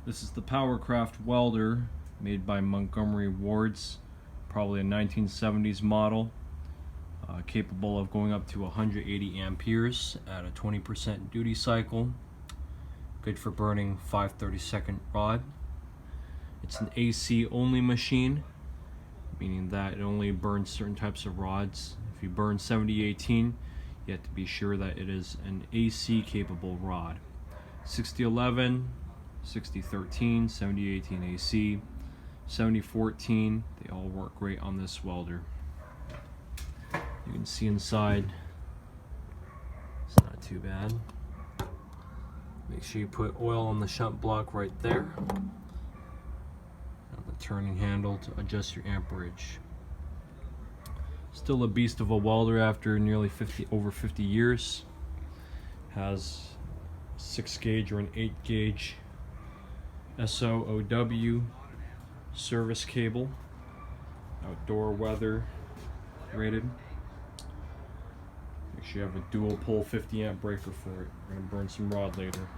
This is the Powr Kraft welder made by Montgomery Wards, probably a 1970s model, capable of going up to 180 amperes at a 20% duty cycle. Good for burning 5/32 rod. It's an AC only machine, meaning that it only burns certain types of rods. If you burn 7018, you have to be sure that it is an AC capable rod. 6011, 6013, 7018 AC, 7014, they all work great on this welder. You can see inside, it's not too bad. Make sure you put oil on the shunt block right there, and the turning handle to adjust your amperage. Still a beast of a welder after nearly over 50 years. Has 6 gauge or an 8 gauge SOOW service cable, outdoor weather rated. Make sure you have a dual pole 50 amp breaker for it. We're going to burn some rod later.